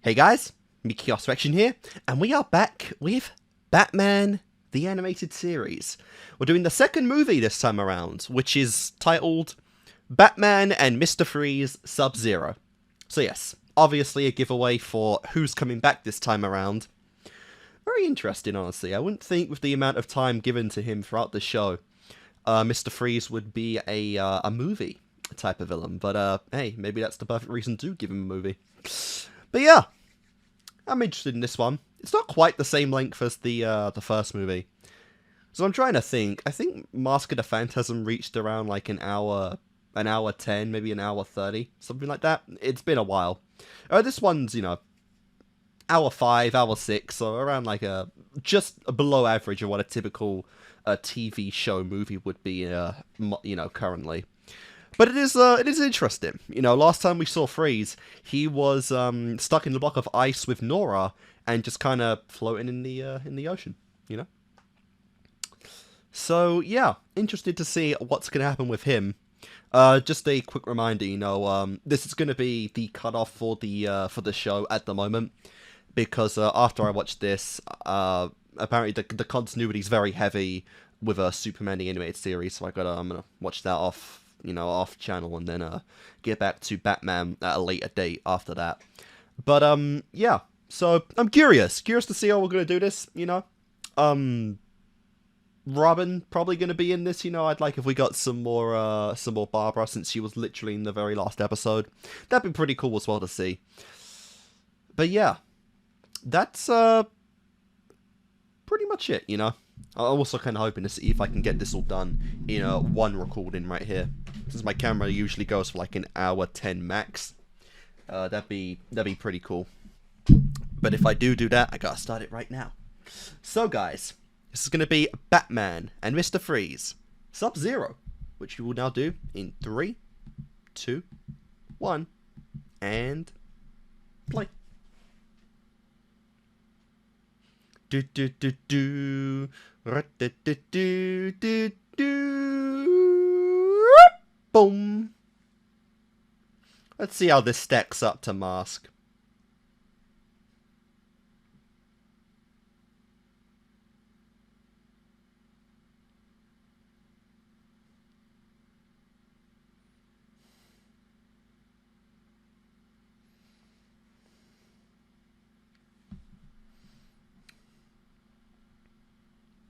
Hey guys, Kickassreaction here, and we are back with Batman the Animated Series. We're doing the second movie this time around, which is titled Batman and Mr.Freeze SubZero. So yes, obviously a giveaway for who's coming back this time around. Very interesting, honestly. I wouldn't think with the amount of time given to him throughout the show, Mr. Freeze would be a movie type of villain. But hey, maybe that's the perfect reason to give him a movie. But yeah, I'm interested in this one. It's not quite the same length as the first movie. So I'm trying to think. I think Mask of the Phantasm reached around like an hour 10, maybe an hour 30, something like that. It's been a while. This one's, hour 5, hour 6, so around like just below average of what a typical TV show movie would be, currently. But it is interesting. Last time we saw Freeze, he was stuck in the block of ice with Nora and just kind of floating in the ocean. So yeah, interested to see what's going to happen with him. Just a quick reminder, this is going to be the cutoff for the show at the moment, because after I watched this, apparently the continuity is very heavy with a Superman the Animated Series, so I'm gonna watch that off channel, and then get back to Batman at a later date after that. But yeah, so I'm curious to see how we're gonna do this. Robin probably gonna be in this. I'd like if we got some more Barbara, since she was literally in the very last episode. That'd be pretty cool as well to see. But yeah, that's pretty much it. I'm also kind of hoping to see if I can get this all done in one recording right here, since my camera usually goes for like an hour 10 max. That'd be pretty cool. But if I do that, I gotta start it right now. So guys, this is gonna be Batman and Mr. Freeze SubZero, which we will now do in 3, 2, 1, and play. Do do do do do do do do do. Boom. Let's see how this stacks up to Mask.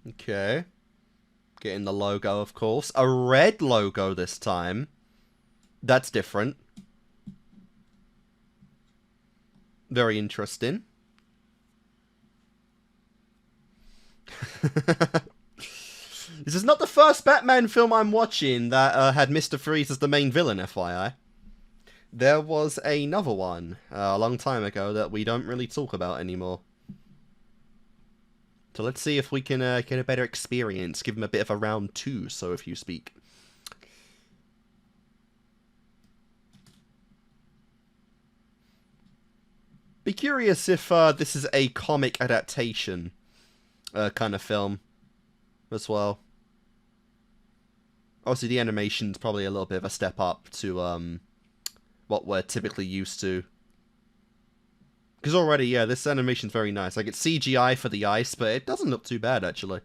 Okay. Getting the logo, of course. A red logo this time. That's different. Very interesting. This is not the first Batman film I'm watching that had Mr. Freeze as the main villain, FYI. There was another one a long time ago that we don't really talk about anymore. So let's see if we can get a better experience, give him a bit of a round 2, so if you speak. Be curious if this is a comic adaptation kind of film as well. Obviously the animation's probably a little bit of a step up to what we're typically used to. Because already, yeah, this animation's very nice. Like, it's CGI for the ice, but it doesn't look too bad, actually.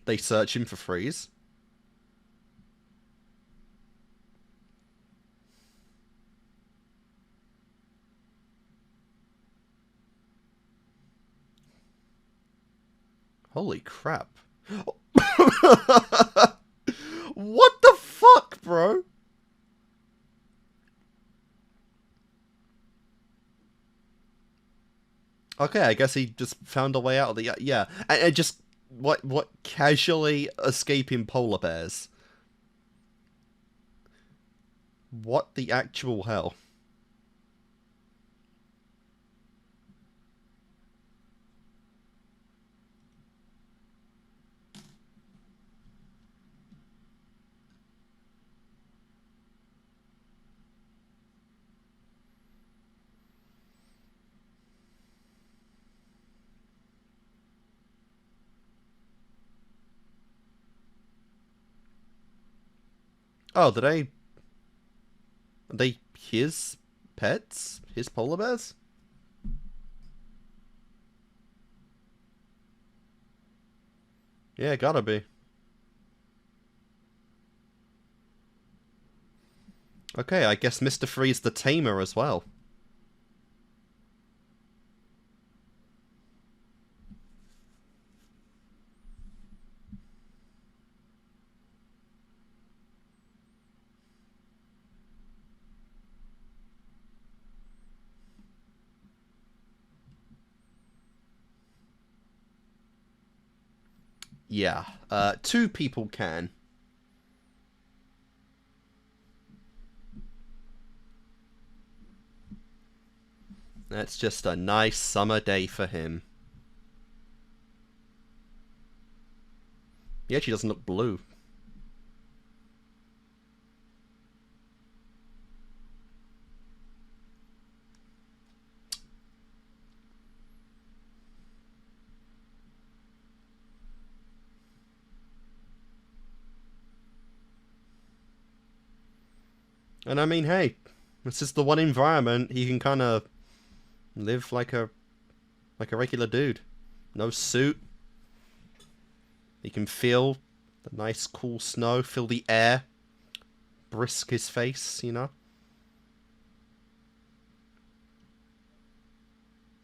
They search him for Freeze. Holy crap. What the fuck, bro? Okay, I guess he just found a way out of the... Yeah, and just... What casually escaping polar bears? What the actual hell? Oh, are they his pets? His polar bears? Yeah, gotta be. Okay, I guess Mr.Freeze the tamer as well. Yeah, two people can. That's just a nice summer day for him. He actually doesn't look blue. And I mean, hey, this is the one environment he can kind of live like a regular dude. No suit. He can feel the nice cool snow, feel the air, brisk his face, you know?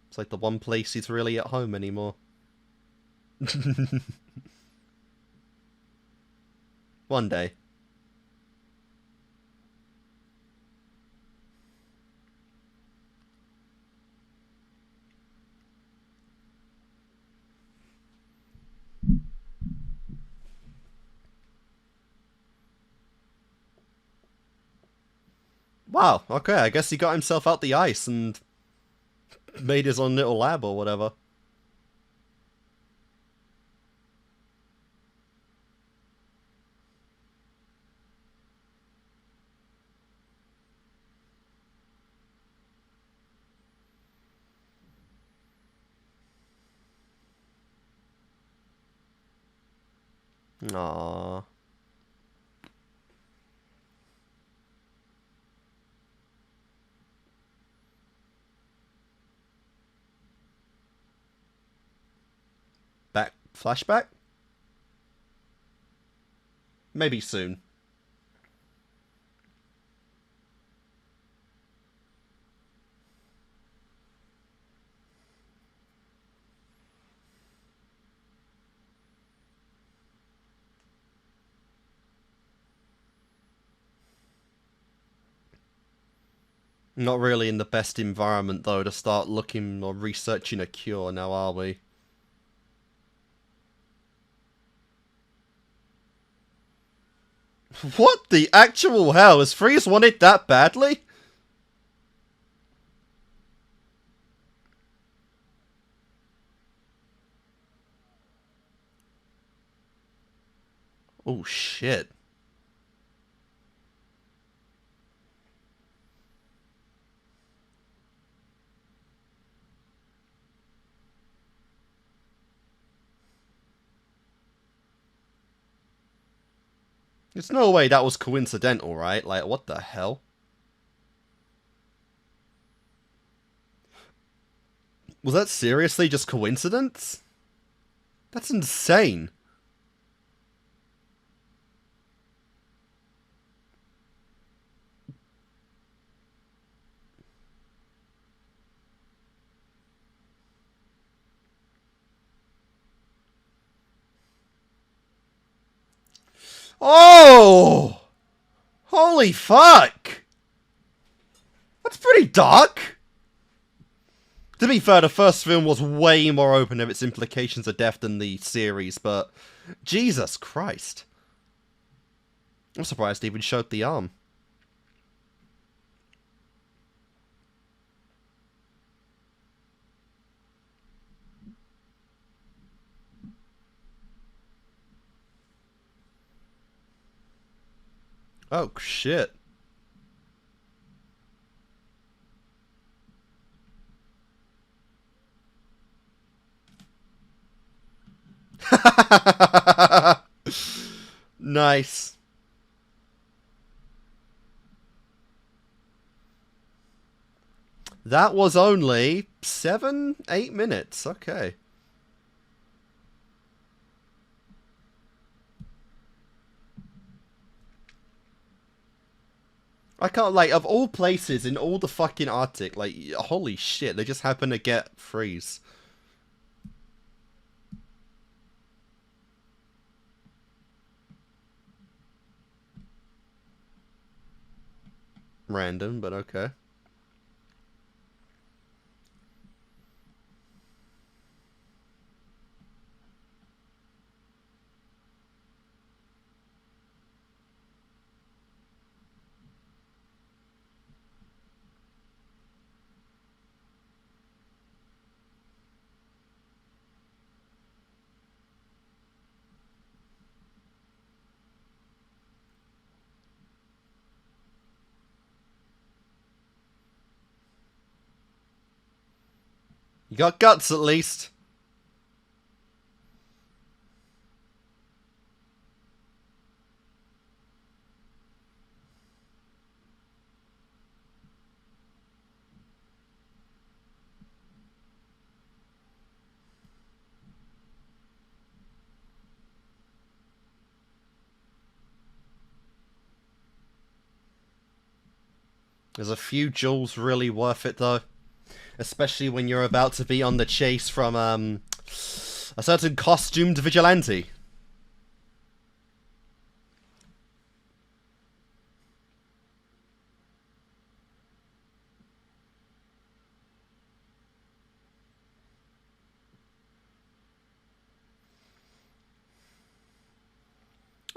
It's like the one place he's really at home anymore. One day. Wow, okay, I guess he got himself out the ice and made his own little lab or whatever. Aww. Back flashback? Maybe soon. Not really in the best environment, though, to start looking or researching a cure now, are we? What the actual hell? Has Freeze wanted that badly? Oh, shit. There's no way that was coincidental, right? Like, what the hell? Was that seriously just coincidence? That's insane. Oh! Holy fuck! That's pretty dark! To be fair, the first film was way more open of its implications of death than the series, but Jesus Christ. I'm surprised they even showed the arm. Oh, shit. Nice. That was only 7, 8 minutes. Okay. I can't, like, of all places in all the fucking Arctic, like, holy shit, they just happen to get freeze. Random, but okay. You got guts, at least. There's a few jewels really worth it, though. Especially when you're about to be on the chase from, a certain costumed vigilante.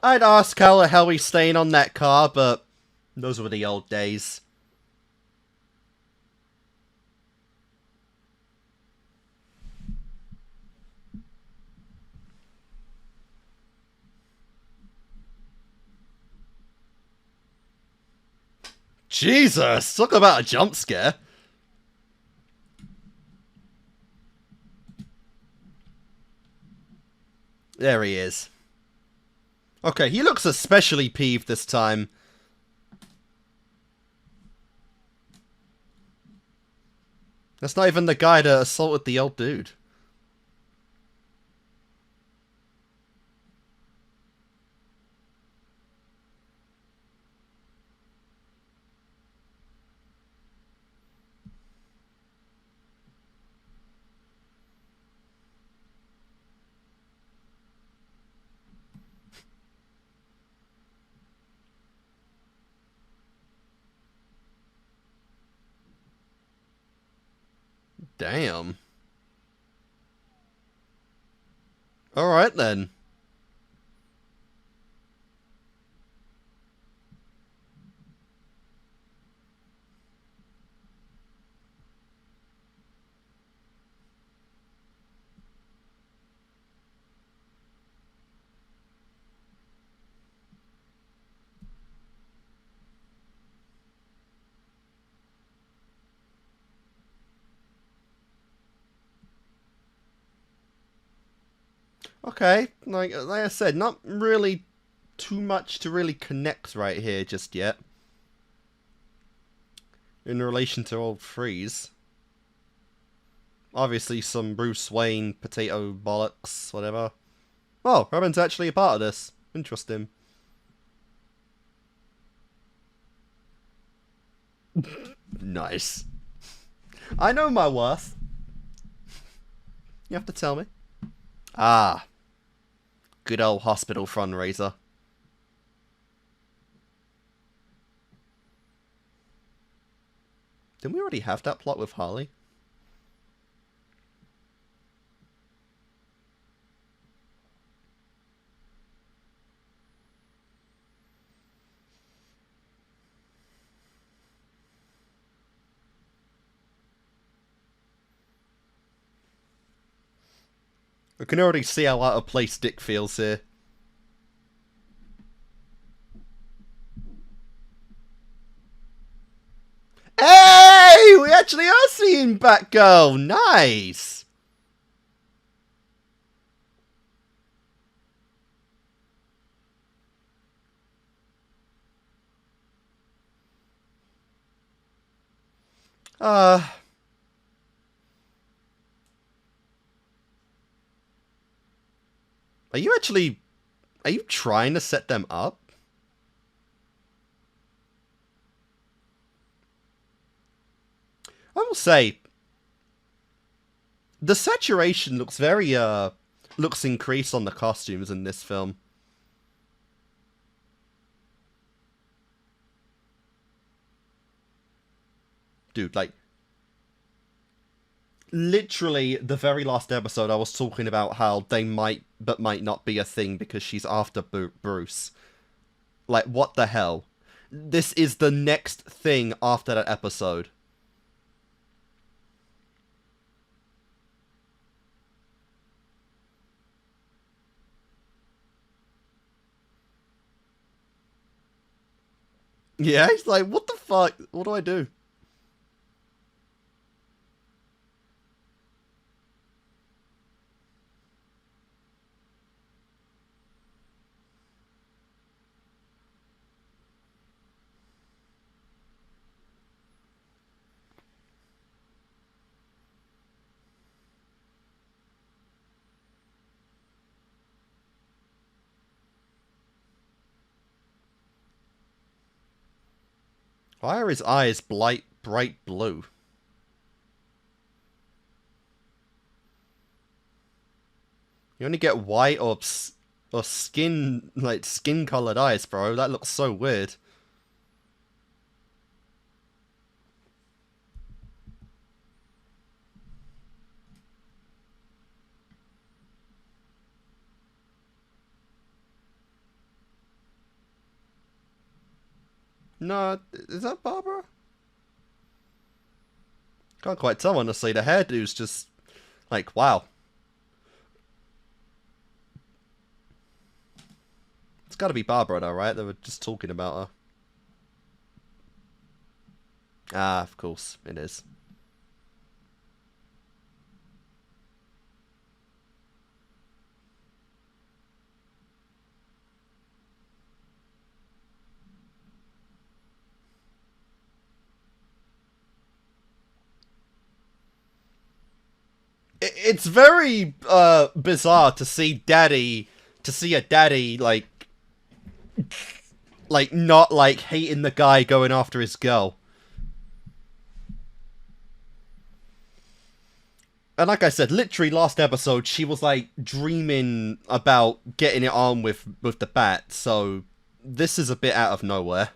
I'd ask how the hell he's staying on that car, but those were the old days. Jesus! Talk about a jump scare. There he is. Okay, he looks especially peeved this time. That's not even the guy that assaulted the old dude. Damn. Alright then. Okay, like I said, not really too much to really connect right here just yet. In relation to old Freeze. Obviously some Bruce Wayne potato bollocks, whatever. Oh, Robin's actually a part of this. Interesting. Nice. I know my worth. You have to tell me. Ah. Good old hospital fundraiser. Didn't we already have that plot with Harley? I can already see how out of place Dick feels here. Hey! We actually are seeing Batgirl! Nice! Uh, are you actually... Are you trying to set them up? I will say, the saturation looks very, looks increased on the costumes in this film. Dude, like, literally the very last episode I was talking about how they might but might not be a thing because she's after Bruce. Like, what the hell? This is the next thing after that episode. Yeah, he's like, what the fuck? What do I do? Why are his eyes bright blue? You only get white or skin, like, skin-colored eyes, bro. That looks so weird. No, is that Barbara? Can't quite tell, honestly. The hairdo's just, like, wow. It's gotta be Barbara, though, right? They were just talking about her. Ah, of course, it is. It's very bizarre to see a daddy like not like hating the guy going after his girl. And like I said, literally last episode she was like dreaming about getting it on with the bat, so this is a bit out of nowhere.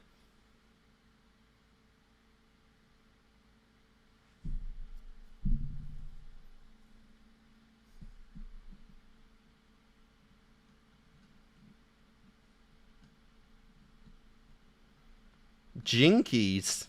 Jinkies.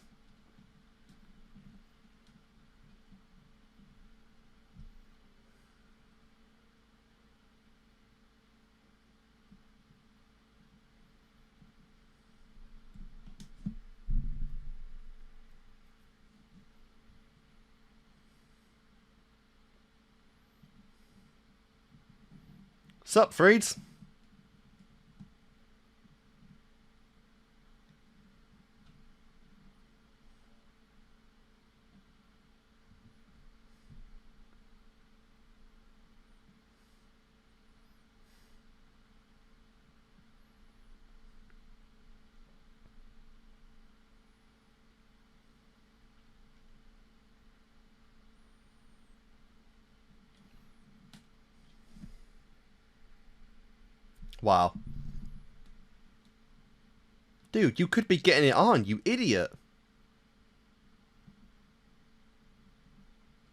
Sup, Freeze? Wow. Dude, you could be getting it on, you idiot.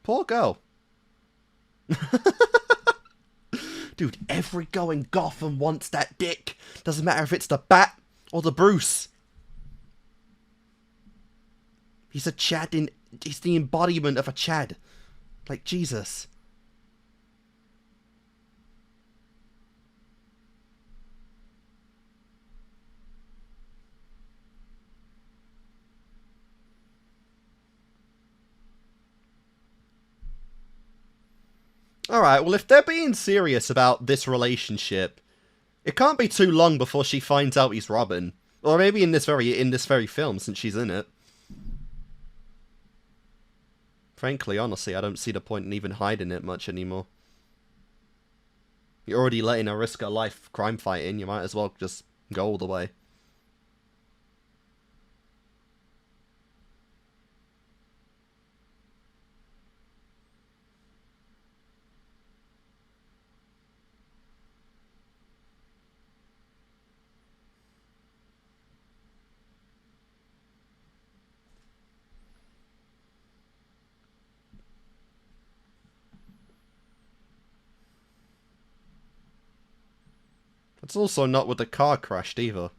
Poor girl. Dude, every girl in Gotham wants that dick. Doesn't matter if it's the Bat or the Bruce. He's a Chad in... He's the embodiment of a Chad. Like, Jesus. Alright, well, if they're being serious about this relationship, it can't be too long before she finds out he's Robin. Or maybe in this very film, since she's in it. Frankly, honestly, I don't see the point in even hiding it much anymore. You're already letting her risk her life crime fighting, you might as well just go all the way. It's also not with the car crashed either.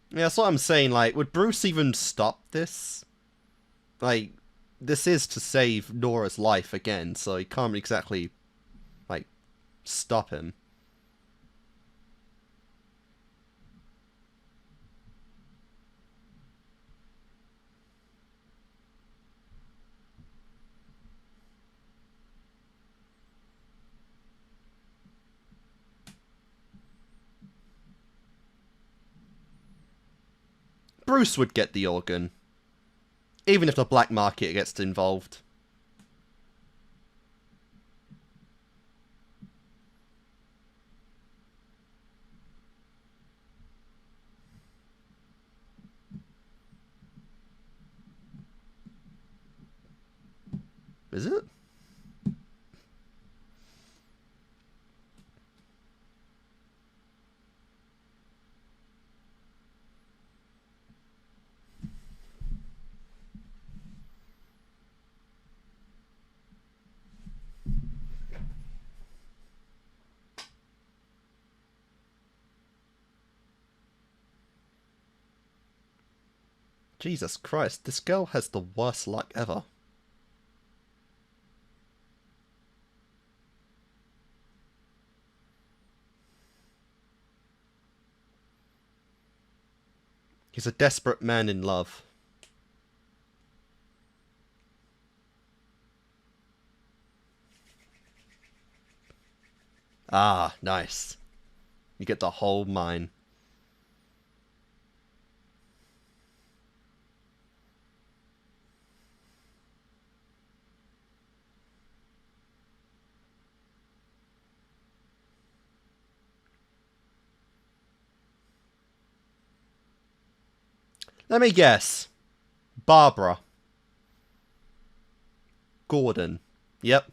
Yeah, that's what I'm saying, like, would Bruce even stop this? Like, this is to save Nora's life again, so he can't exactly, like, stop him. Bruce would get the organ. Even if the black market gets involved. Is it? Jesus Christ, this girl has the worst luck ever. He's a desperate man in love. Ah, nice. You get the whole mine. Let me guess. Barbara. Gordon. Yep.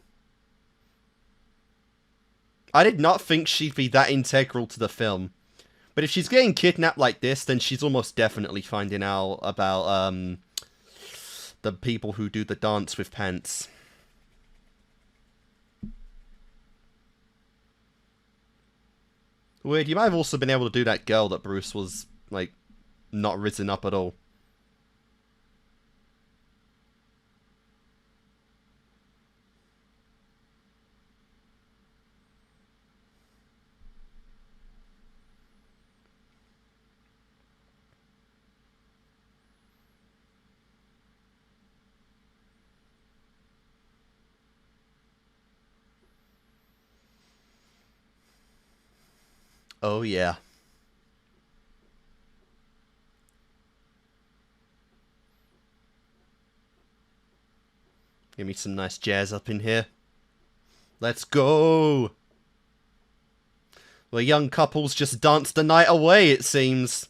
I did not think she'd be that integral to the film. But if she's getting kidnapped like this, then she's almost definitely finding out about, the people who do the dance with pants. Weird, you might have also been able to do that girl that Bruce was, like, not risen up at all. Oh yeah. Give me some nice jazz up in here. Let's go! The young couples just dance the night away, it seems.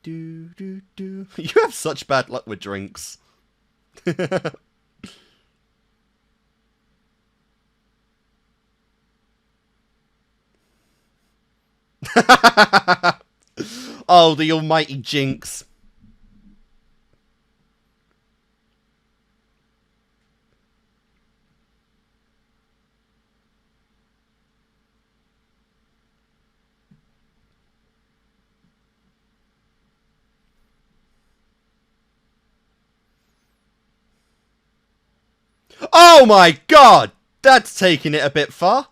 Do do do. You have such bad luck with drinks. Oh, the almighty jinx. Oh my god! That's taking it a bit far.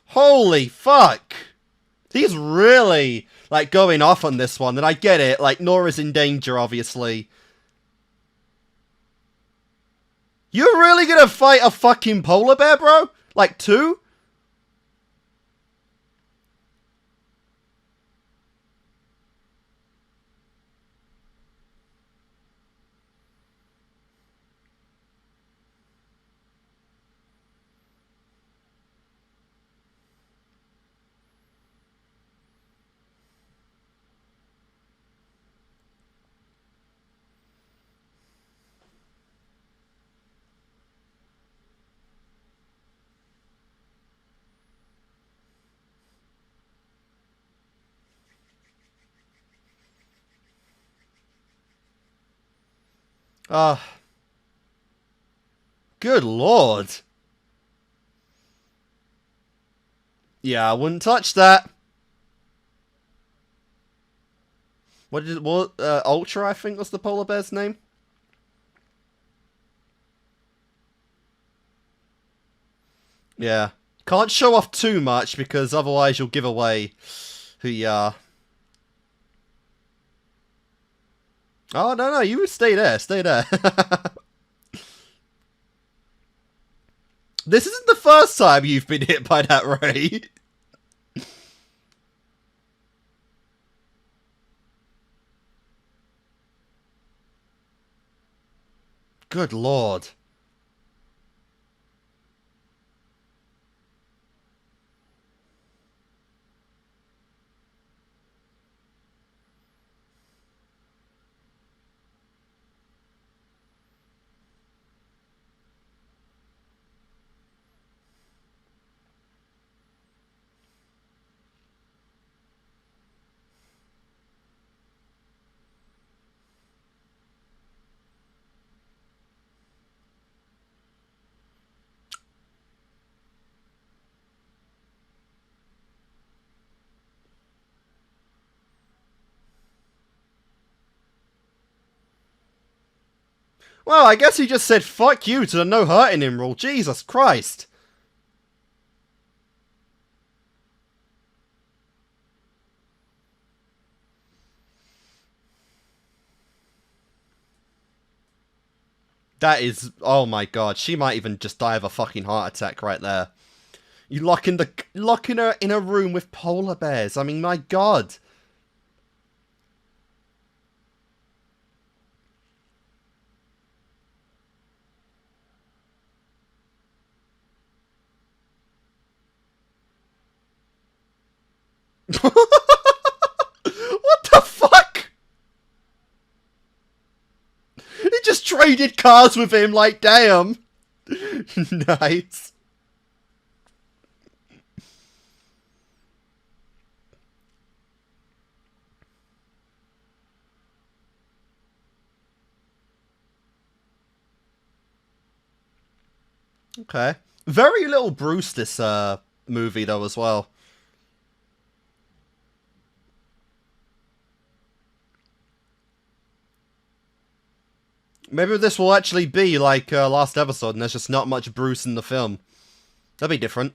Holy fuck! He's really, like, going off on this one, and I get it. Like, Nora's in danger, obviously. You're really gonna fight a fucking polar bear, bro? Like, two? Good lord. Yeah, I wouldn't touch that. Ultra, I think was the polar bear's name? Yeah. Can't show off too much, because otherwise you'll give away who you are. Oh, no, you stay there, stay there. This isn't the first time you've been hit by that ray. Good lord. Well, I guess he just said fuck you to the no hurting him rule. Jesus Christ. That is, oh my god, she might even just die of a fucking heart attack right there. You locking her in a room with polar bears. I mean, my god. What the fuck? He just traded cars with him, like, damn. Nice. Okay. Very little Bruce this movie though as well. Maybe this will actually be like last episode and there's just not much Bruce in the film. That'd be different.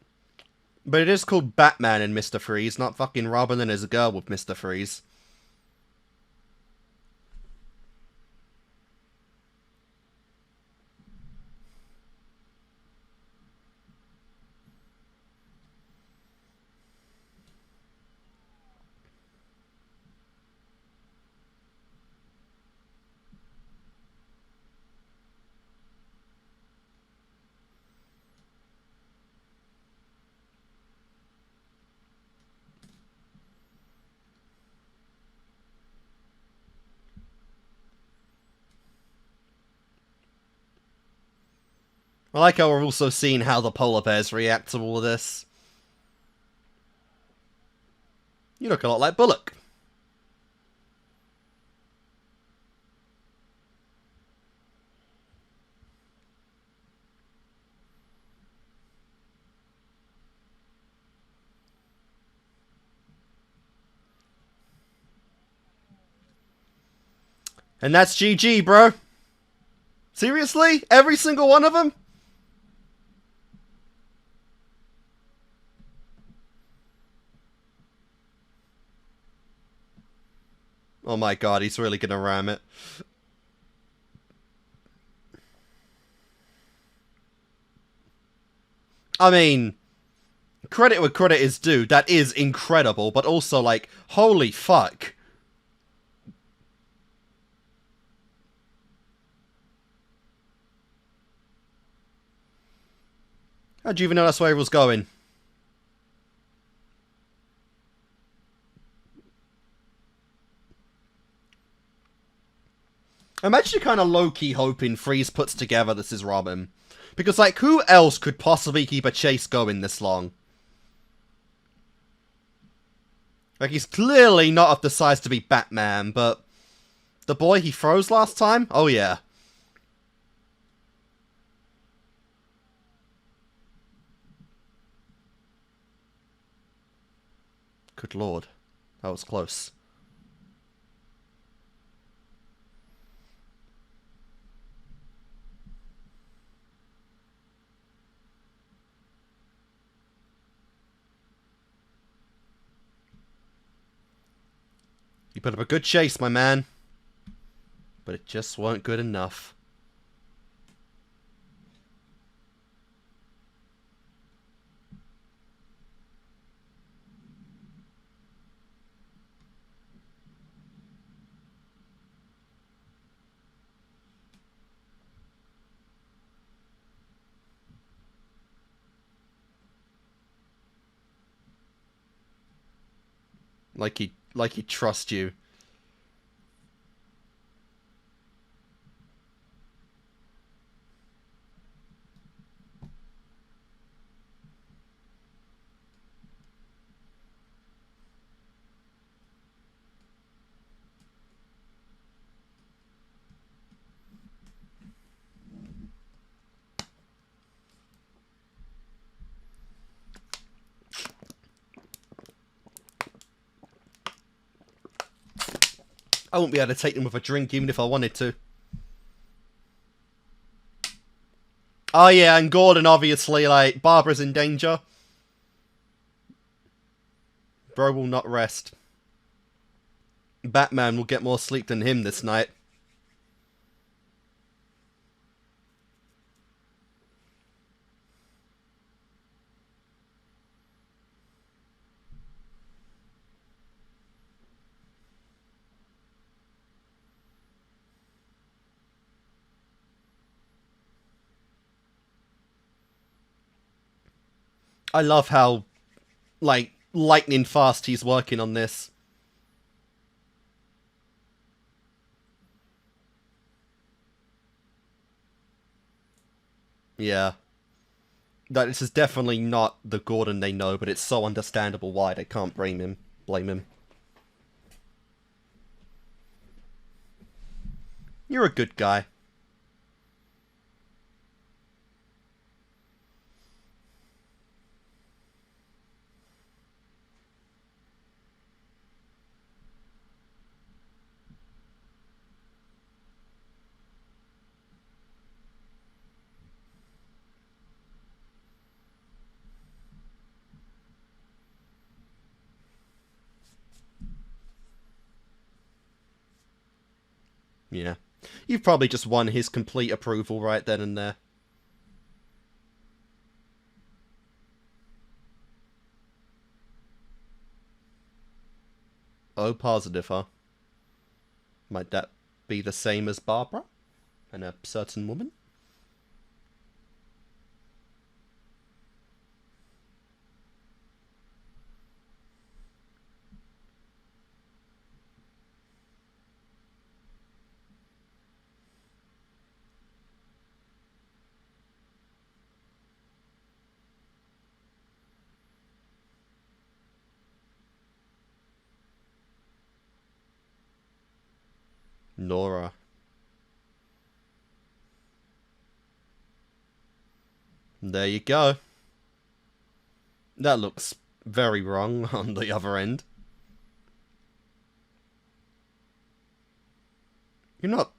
But it is called Batman and Mr. Freeze, not fucking Robin and his girl with Mr. Freeze. I like how we're also seeing how the polar bears react to all of this. You look a lot like Bullock. And that's GG, bro. Seriously? Every single one of them? Oh my god, he's really gonna ram it. I mean, credit where credit is due. That is incredible, but also, like, holy fuck. How'd you even know that's where he was going? I'm actually kind of low-key hoping Freeze puts together this is Robin. Because, like, who else could possibly keep a chase going this long? Like, he's clearly not of the size to be Batman, but the boy he froze last time? Oh, yeah. Good lord. That was close. You put up a good chase, my man. But it just weren't good enough. Like he'd trust you. I won't be able to take them with a drink even if I wanted to. Oh yeah, and Gordon obviously, like, Barbara's in danger. Bro will not rest. Batman will get more sleep than him this night. I love how, like, lightning fast he's working on this. Yeah. That this is definitely not the Gordon they know, but it's so understandable why they can't blame him. You're a good guy. Yeah. You've probably just won his complete approval right then and there. Oh, positive, huh? Might that be the same as Barbara? And a certain woman? Nora. There you go. That looks very wrong on the other end. You're not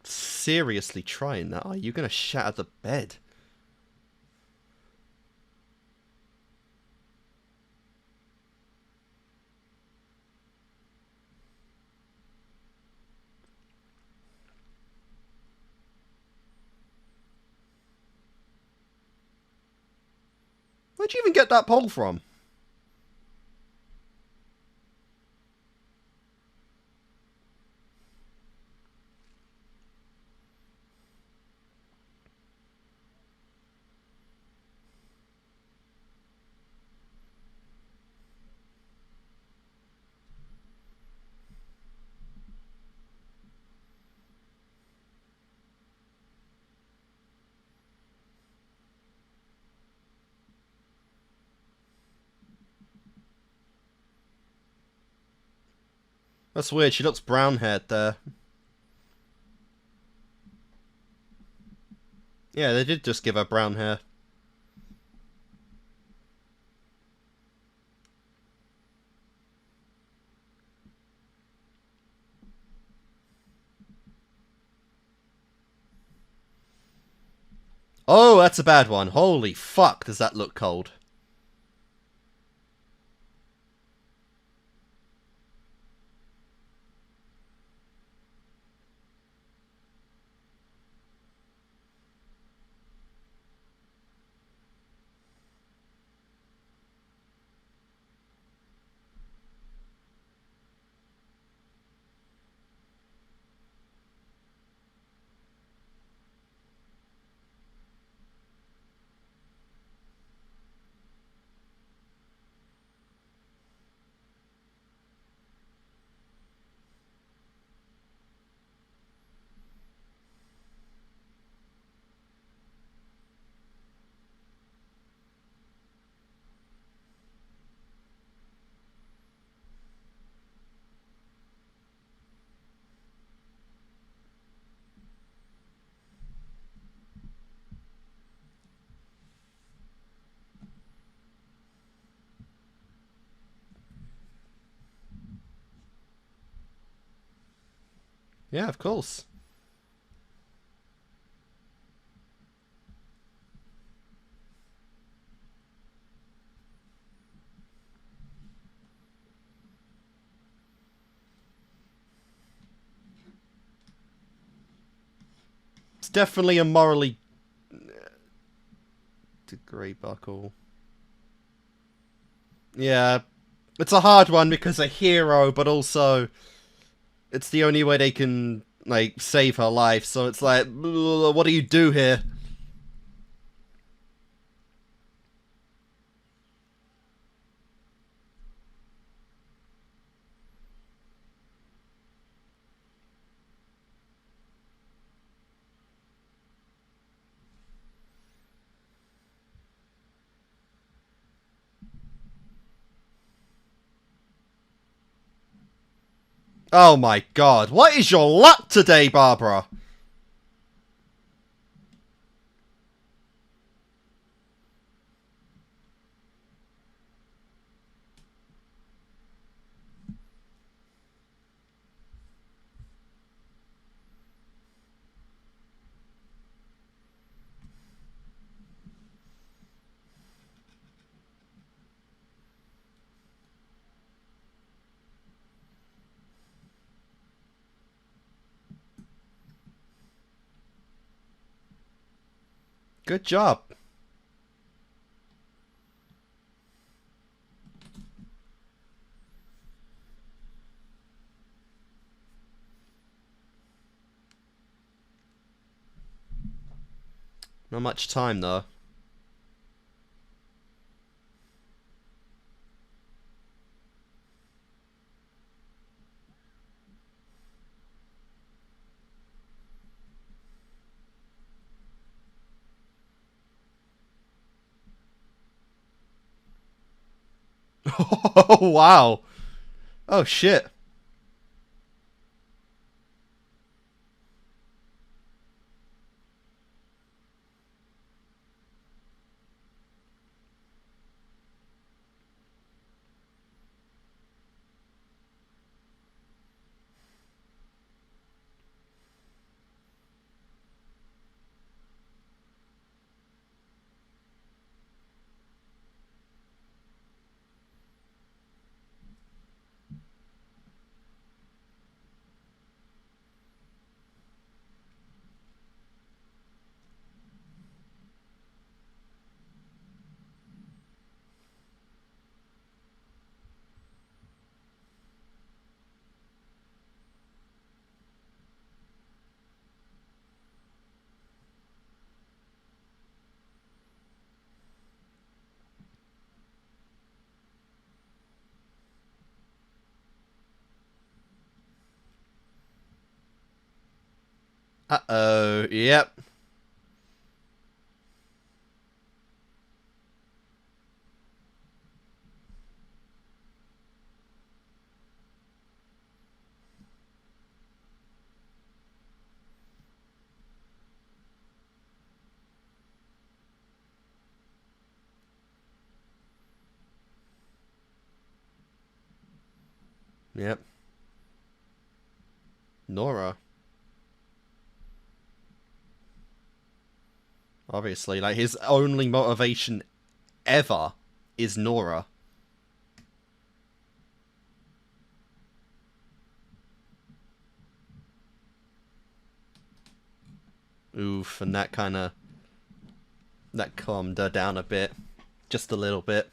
seriously trying that, are you? You're gonna shatter the bed. Where'd you even get that pole from? That's weird, she looks brown-haired there. Yeah, they did just give her brown hair. Oh, that's a bad one. Holy fuck, does that look cold. Yeah, of course. It's definitely a morally degree buckle. Yeah, it's a hard one because a hero, but also it's the only way they can like save her life. So it's like, what do you do here? Oh my god, what is your luck today, Barbara? Good job. Not much time though. Oh wow. Oh shit. Uh-oh, yep. Yep. Nora. Obviously, like, his only motivation ever is Nora. Oof, and that calmed her down a bit. Just a little bit.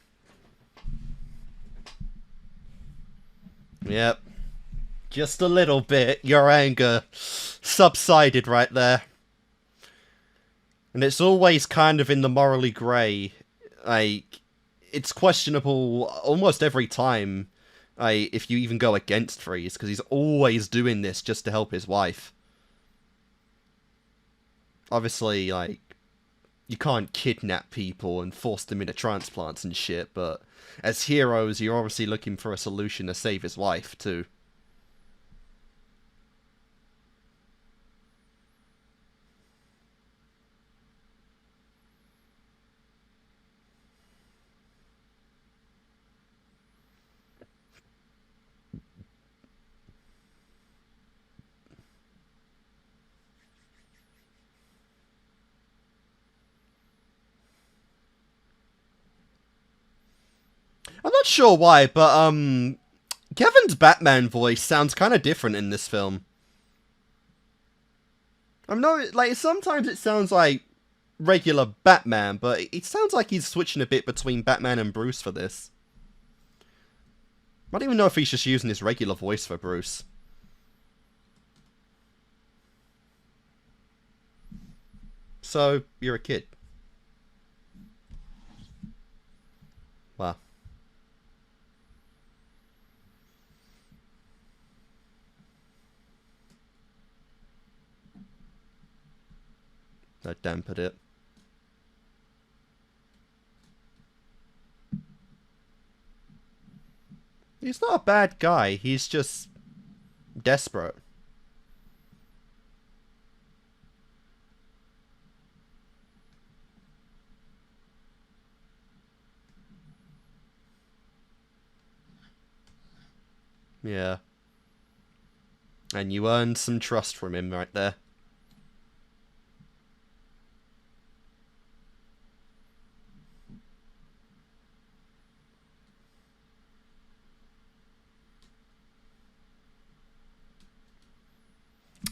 Yep. Just a little bit. Your anger subsided right there. And it's always kind of in the morally grey. Like, it's questionable almost every time, if you even go against Freeze, because he's always doing this just to help his wife. Obviously, like, you can't kidnap people and force them into transplants and shit, but as heroes, you're obviously looking for a solution to save his wife, too. I'm not sure why, but, Kevin's Batman voice sounds kind of different in this film. I'm not, like, sometimes it sounds like regular Batman, but it sounds like he's switching a bit between Batman and Bruce for this. I don't even know if he's just using his regular voice for Bruce. So, you're a kid. Wow. That dampened it. He's not a bad guy, he's just desperate. Yeah. And you earned some trust from him right there.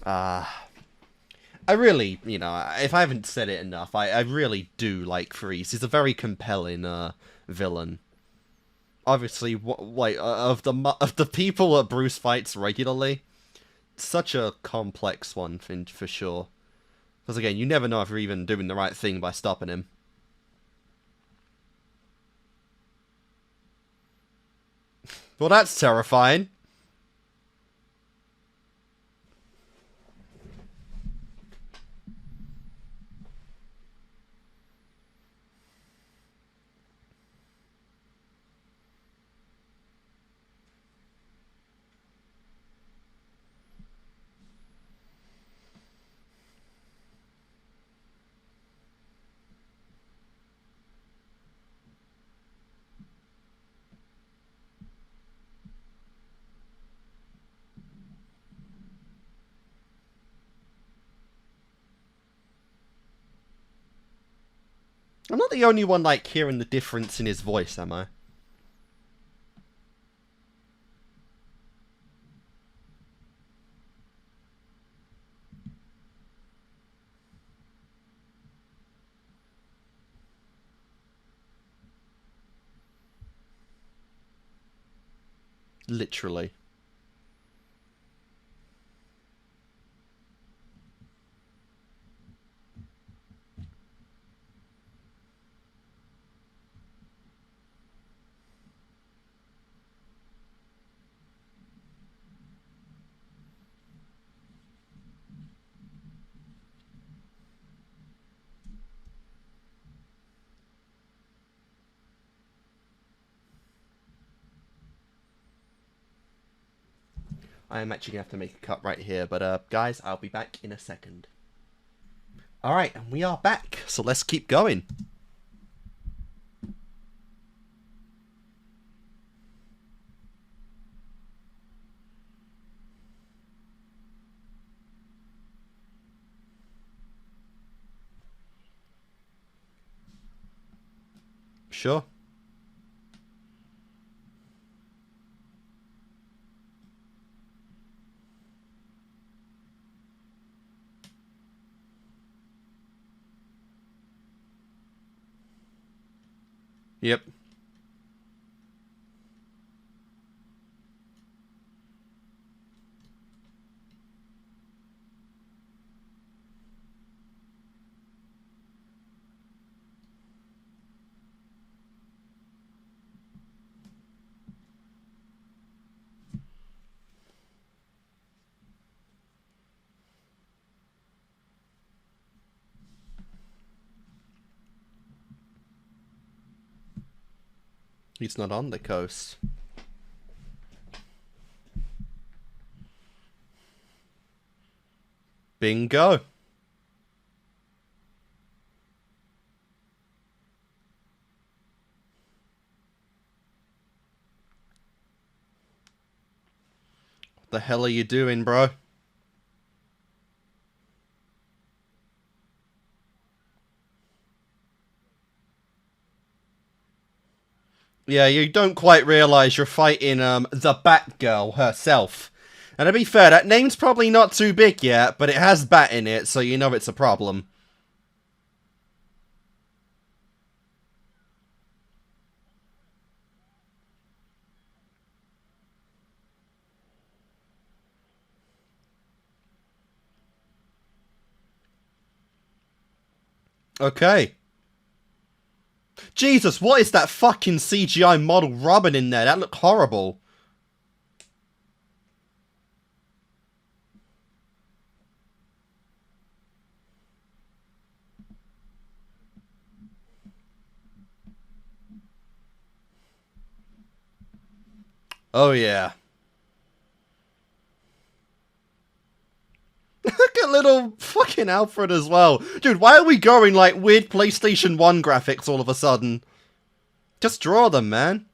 I really, you know, if I haven't said it enough, I really do like Freeze. He's a very compelling villain. Obviously, like of the people that Bruce fights regularly, such a complex one for sure. Because again, you never know if you're even doing the right thing by stopping him. Well, that's terrifying. I'm not the only one, like, hearing the difference in his voice, am I? Literally. I am actually going to have to make a cut right here. But, guys, I'll be back in a second. Alright, and we are back. So let's keep going. Sure. Yep. He's not on the coast. Bingo. What the hell are you doing, bro? Yeah, you don't quite realise you're fighting the Batgirl herself. And to be fair, that name's probably not too big yet, but it has Bat in it, so you know it's a problem. Okay. Jesus, what is that fucking CGI model Robin in there? That looked horrible. Oh, yeah. Look at little fucking Alfred as well. Dude, why are we going like weird PlayStation 1 graphics all of a sudden? Just draw them, man.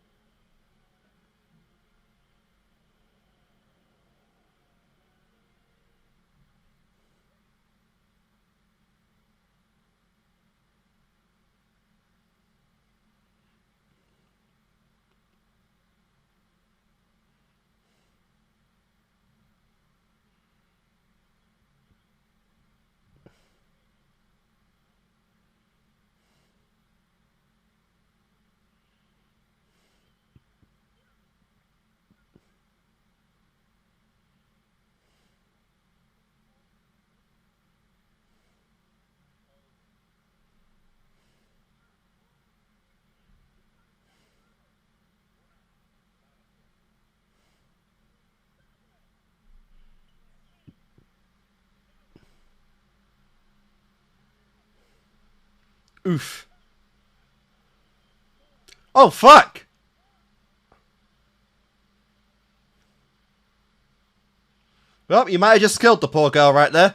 Oof. Oh, fuck! Well, you might have just killed the poor girl right there.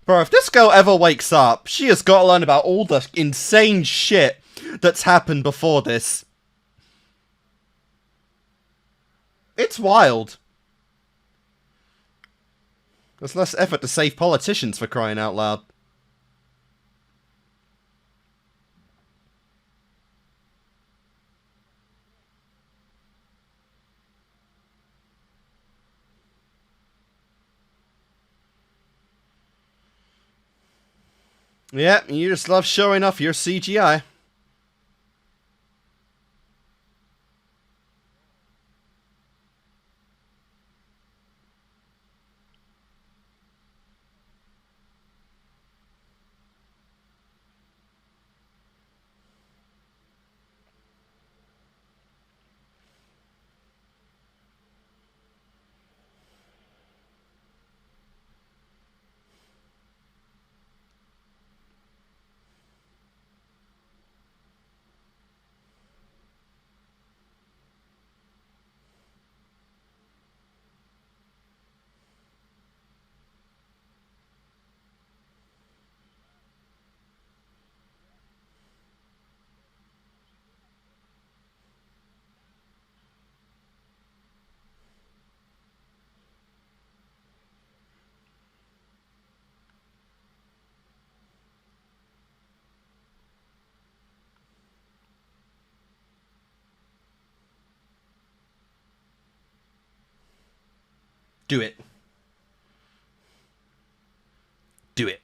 Bro, if this girl ever wakes up, she has got to learn about all the insane shit that's happened before this. It's wild. There's less effort to save politicians, for crying out loud. Yeah, you just love showing off your CGI. Do it. Do it.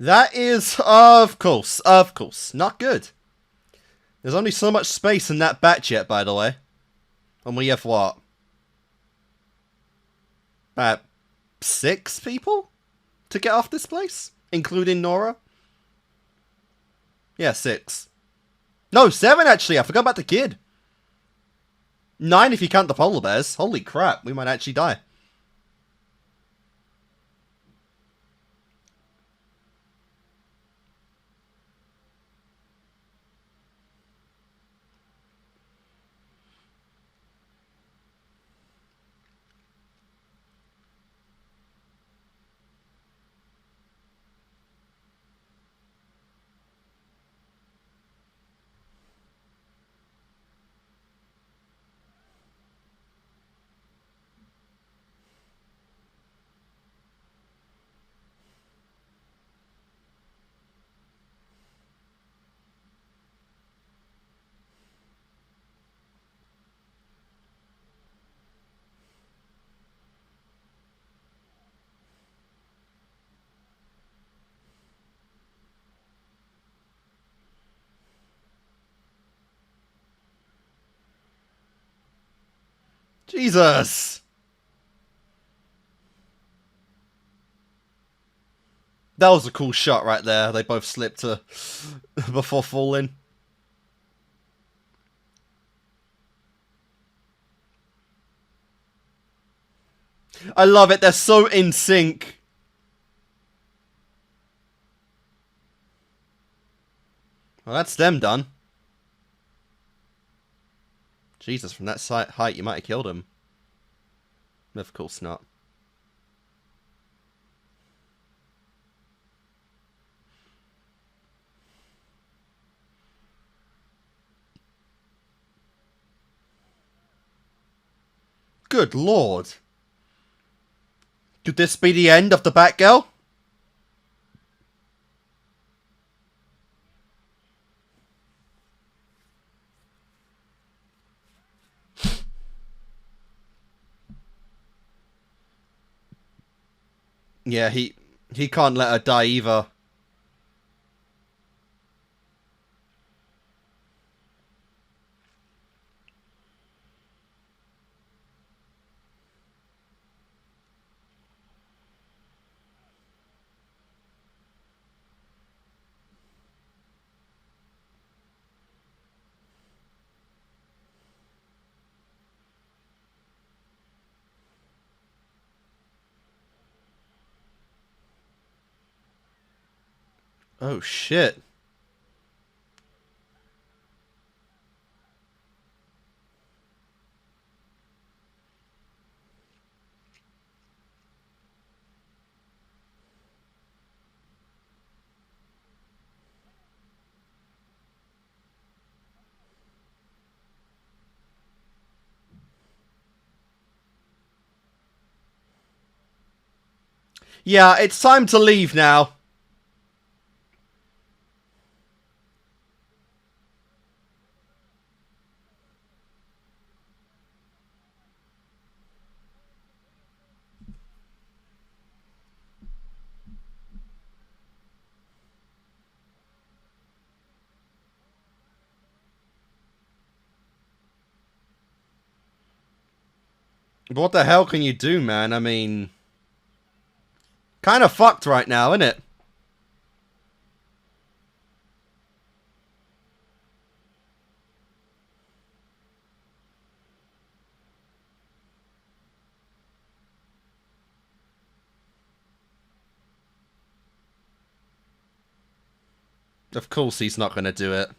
That is, of course, not good. There's only so much space in that batch yet, by the way. And we have what? About 6 people to get off this place? Including Nora? Yeah, 6. No, 7 actually, I forgot about the kid. 9 if you count the polar bears. Holy crap, we might actually die. Jesus! That was a cool shot right there. They both slipped before falling. I love it. They're so in sync. Well, that's them done. Jesus, from that height, you might have killed him. Of course not. Good lord. Could this be the end of the Batgirl? Yeah, he can't let her die either. Oh shit. Yeah, it's time to leave now. But what the hell can you do, man? I mean, kind of fucked right now, isn't it? Of course he's not going to do it.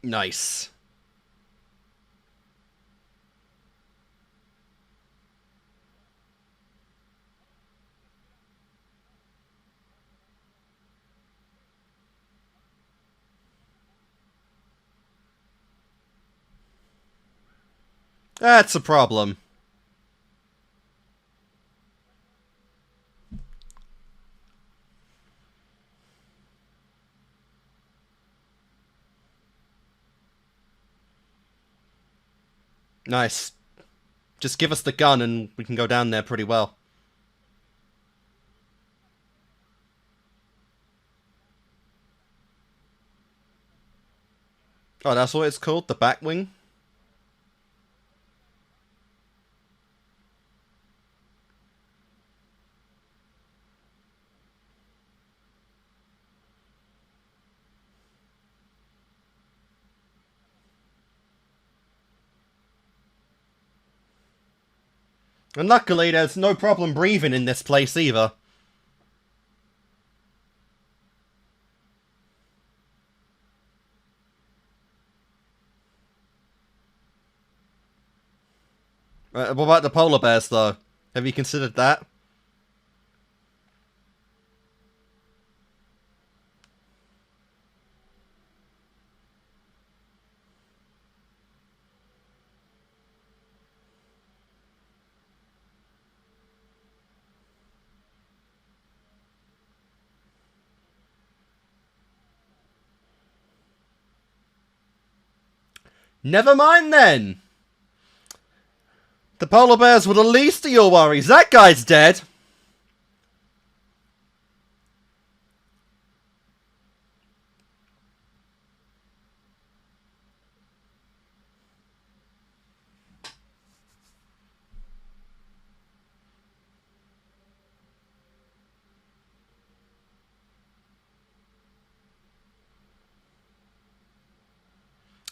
Nice. That's a problem. Nice. Just give us the gun and we can go down there pretty well. Oh, that's what it's called? The back wing? And luckily, there's no problem breathing in this place either. What about the polar bears, though? Have you considered that? Never mind then! The polar bears were the least of your worries. That guy's dead!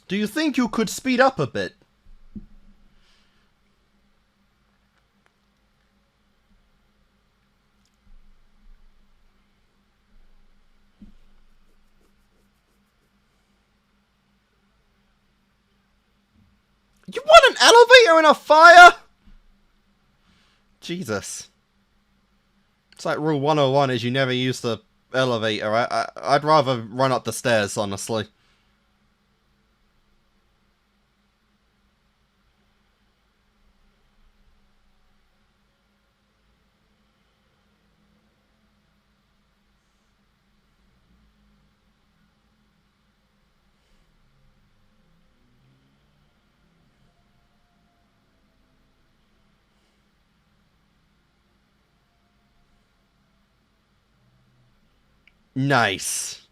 Do you think you could speed up a bit? You want an elevator in a fire? Jesus. It's like rule 101 is you never use the elevator. I'd rather run up the stairs, honestly. Nice.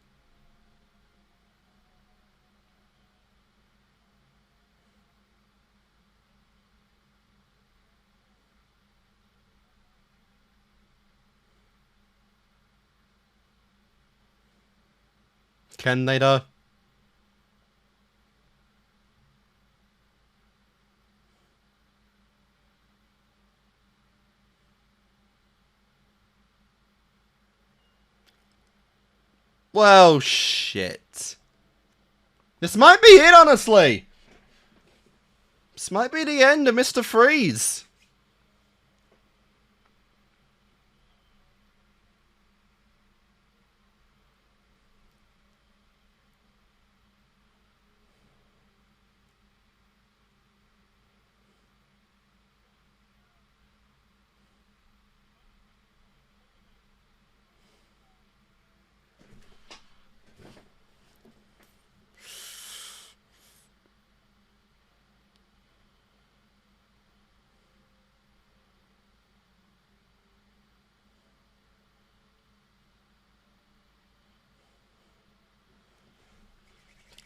Can they though? Well, shit. This might be it, honestly. This might be the end of Mr. Freeze.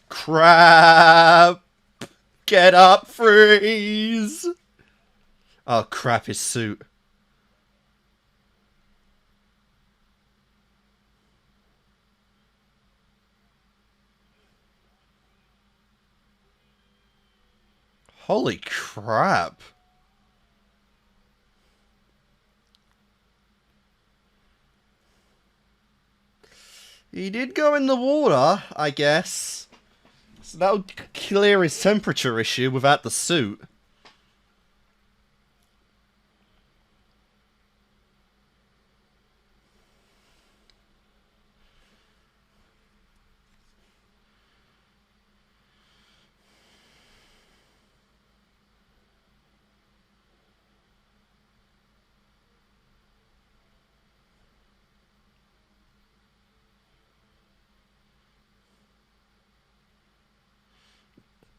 Crap! Get up, Freeze! Oh crap, his suit. Holy crap. He did go in the water, I guess. So that would clear his temperature issue without the suit.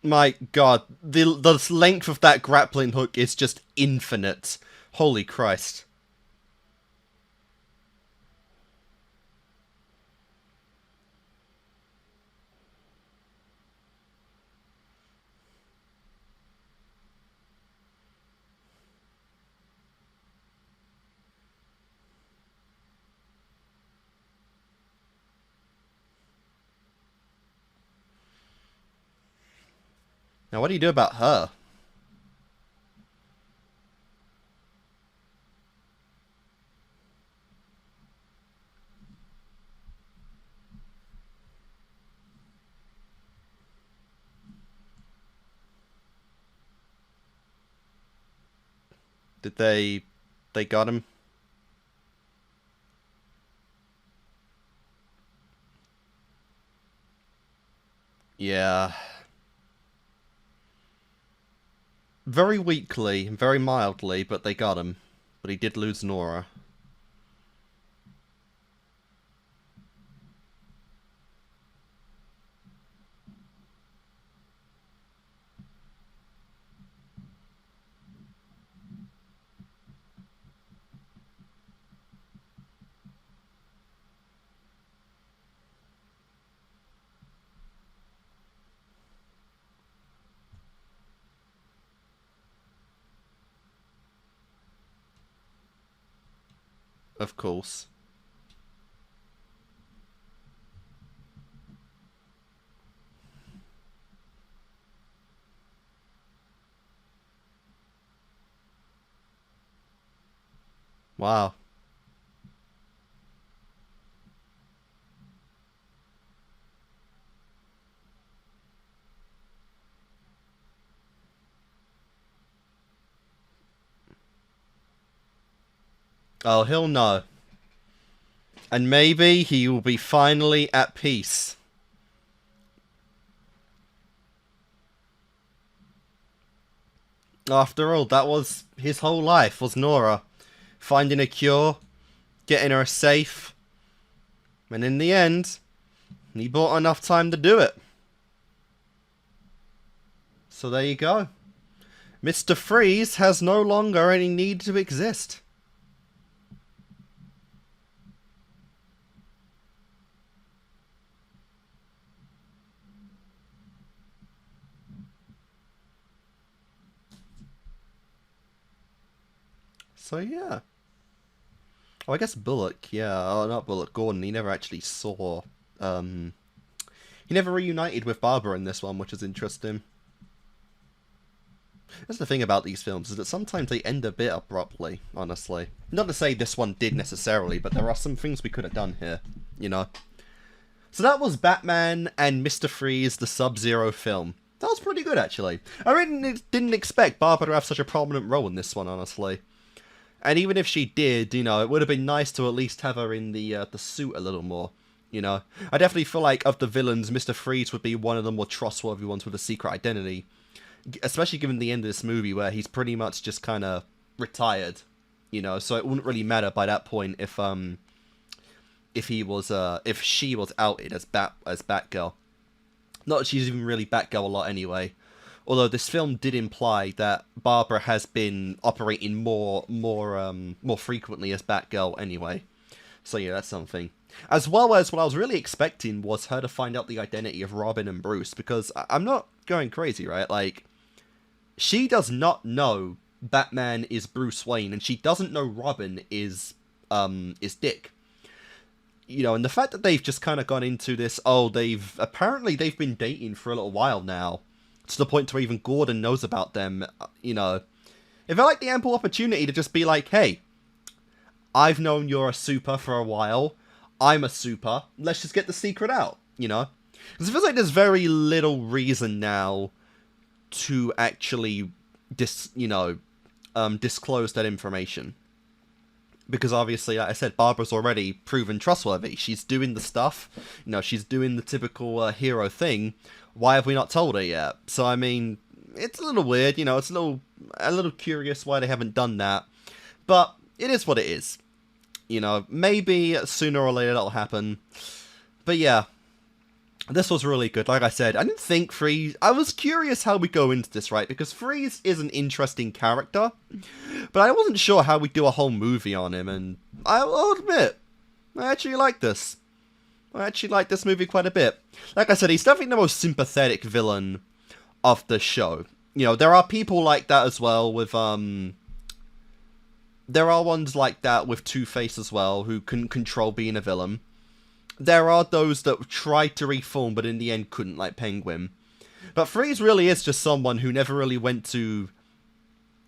My god, the length of that grappling hook is just infinite. Holy Christ. Now what do you do about her? Did they got him? Yeah. Very weakly, very mildly, but they got him. But he did lose Nora. Of course. Wow. Oh, he'll know. And maybe he will be finally at peace. After all, that was his whole life, was Nora. Finding a cure, getting her safe, and in the end, he bought enough time to do it. So there you go. Mr. Freeze has no longer any need to exist. So yeah. Oh, I guess Bullock, yeah. Oh, not Bullock, Gordon, he never actually saw... he never reunited with Barbara in this one, which is interesting. That's the thing about these films, is that sometimes they end a bit abruptly, honestly. Not to say this one did necessarily, but there are some things we could have done here, you know. So that was Batman and Mr. Freeze, the SubZero film. That was pretty good, actually. I really didn't expect Barbara to have such a prominent role in this one, honestly. And even if she did, you know, it would have been nice to at least have her in the suit a little more, you know. I definitely feel like of the villains, Mr. Freeze would be one of the more trustworthy ones with a secret identity. Especially given the end of this movie where he's pretty much just kind of retired, you know. So it wouldn't really matter by that point if she was outed as Batgirl. Not that she's even really Batgirl a lot anyway. Although this film did imply that Barbara has been operating more frequently as Batgirl anyway. So yeah, that's something. As well as what I was really expecting was her to find out the identity of Robin and Bruce, because I'm not going crazy, right? Like, she does not know Batman is Bruce Wayne, and she doesn't know Robin is Dick. You know, and the fact that they've just kind of gone into this, they've been dating for a little while now, to the point where even Gordon knows about them, you know. It felt like the ample opportunity to just be like, hey, I've known you're a super for a while, I'm a super, let's just get the secret out, you know. Because it feels like there's very little reason now to actually disclose that information. Because obviously, like I said, Barbara's already proven trustworthy. She's doing the stuff, she's doing the typical hero thing. Why have we not told her yet? So, I mean, it's a little weird, it's a little curious why they haven't done that. But it is what it is. Maybe sooner or later that'll happen. But yeah, this was really good. Like I said, I didn't think Freeze... I was curious how we go into this, right? Because Freeze is an interesting character, but I wasn't sure how we'd do a whole movie on him, and I'll admit, I actually like this. I actually like this movie quite a bit. Like I said, he's definitely the most sympathetic villain of the show. There are people like that as well with, there are ones like that with Two-Face as well, who can control being a villain. There are those that tried to reform, but in the end couldn't, like Penguin. But Freeze really is just someone who never really went to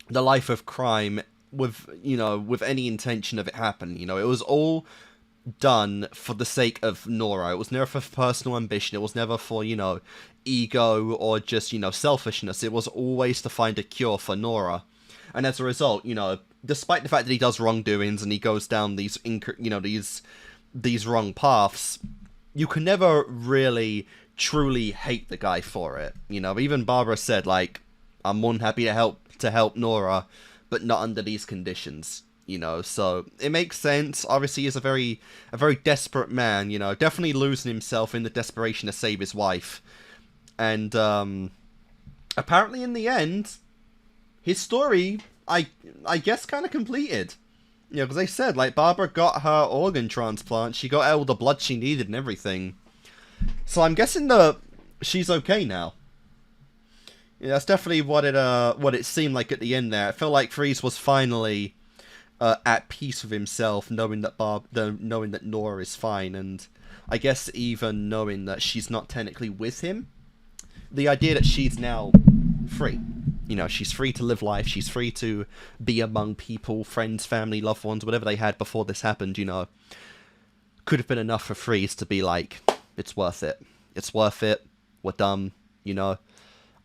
the life of crime with, with any intention of it happening. It was all done for the sake of Nora. It was never for personal ambition. It was never for, ego or just, selfishness. It was always to find a cure for Nora. And as a result, despite the fact that he does wrongdoings and he goes down these wrong paths, you can never really truly hate the guy for it. Even Barbara said, like, I'm more than happy to help Nora, but not under these conditions. So it makes sense. Obviously, he's a very desperate man. Definitely losing himself in the desperation to save his wife, and apparently in the end, his story, I guess, kind of completed. Because they said, like, Barbara got her organ transplant, she got all the blood she needed and everything. So I'm guessing that she's okay now. That's definitely what it seemed like at the end there. It felt like Freeze was finally at peace with himself, knowing that Nora is fine, and I guess even knowing that she's not technically with him. The idea that she's now free. She's free to live life. She's free to be among people, friends, family, loved ones, whatever they had before this happened, Could have been enough for Freeze to be like, it's worth it. It's worth it. We're done.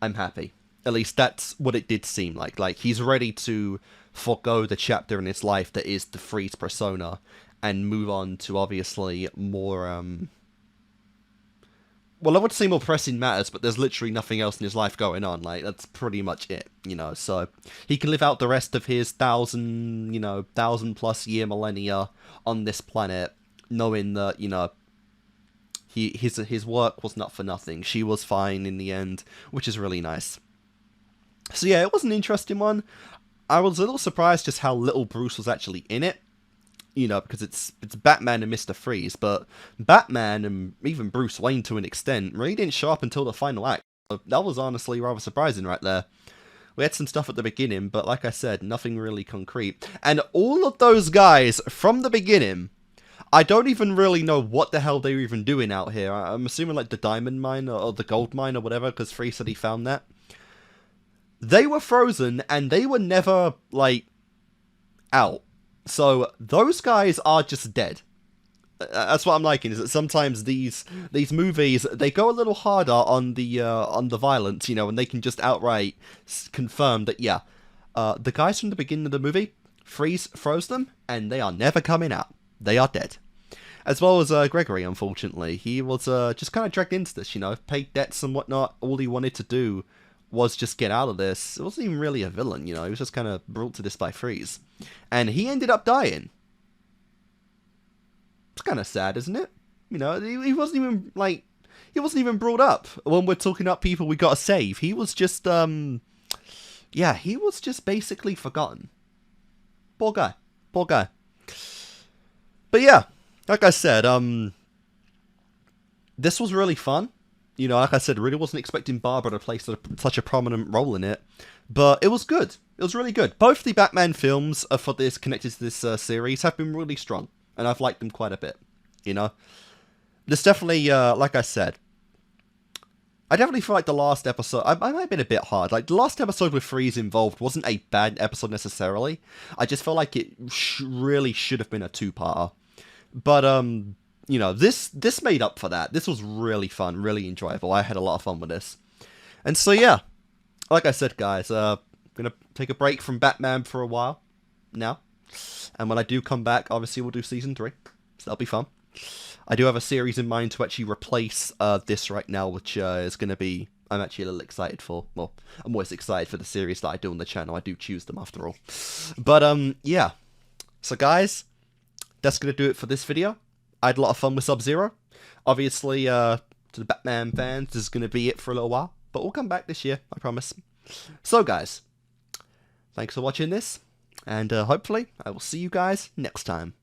I'm happy. At least that's what it did seem like. Like, he's ready to forgo the chapter in his life that is the Freeze persona and move on to obviously more, well, I would say more pressing matters, but there's literally nothing else in his life going on. Like, that's pretty much it, So he can live out the rest of his 1,000+ year millennia on this planet, knowing that, his work was not for nothing. She was fine in the end, which is really nice. So yeah, it was an interesting one. I was a little surprised just how little Bruce was actually in it. Because it's Batman and Mr. Freeze, but Batman and even Bruce Wayne to an extent really didn't show up until the final act. That was honestly rather surprising right there. We had some stuff at the beginning, but like I said, nothing really concrete. And all of those guys from the beginning, I don't even really know what the hell they were even doing out here. I'm assuming like the diamond mine or the gold mine or whatever, because Freeze said he found that. They were frozen and they were never, like, out. So those guys are just dead. That's what I'm liking, is that sometimes these movies, they go a little harder on the violence, and they can just outright confirm that, yeah, the guys from the beginning of the movie, Freeze froze them, and they are never coming out. They are dead. As well as Gregory, unfortunately. He was just kind of dragged into this, paid debts and whatnot. All he wanted to do was just get out of this. It wasn't even really a villain, he was just kind of brought to this by Freeze. And he ended up dying. It's kind of sad, isn't it? He wasn't even, like, he wasn't even brought up when we're talking about people we gotta save. He was just, yeah, he was just basically forgotten. Poor guy. Poor guy. But yeah, like I said, this was really fun. Like I said, really wasn't expecting Barbara to play such a prominent role in it. But it was good. It was really good. Both the Batman films for this, connected to this series, have been really strong. And I've liked them quite a bit. There's definitely, like I said, I definitely feel like the last episode, I might have been a bit hard. Like, the last episode with Freeze involved wasn't a bad episode necessarily. I just felt like it really should have been a two-parter. But, you know, this made up for that. This was really fun, really enjoyable. I had a lot of fun with this. And so yeah, like I said, guys, I'm gonna take a break from Batman for a while now. And when I do come back, obviously we'll do season 3. So that'll be fun. I do have a series in mind to actually replace this right now, which is going to be, I'm actually a little excited for. Well, I'm always excited for the series that I do on the channel. I do choose them after all. But yeah. So guys, that's going to do it for this video. I had a lot of fun with SubZero. Obviously, to the Batman fans, this is going to be it for a little while. But we'll come back this year, I promise. So guys, thanks for watching this. And hopefully, I will see you guys next time.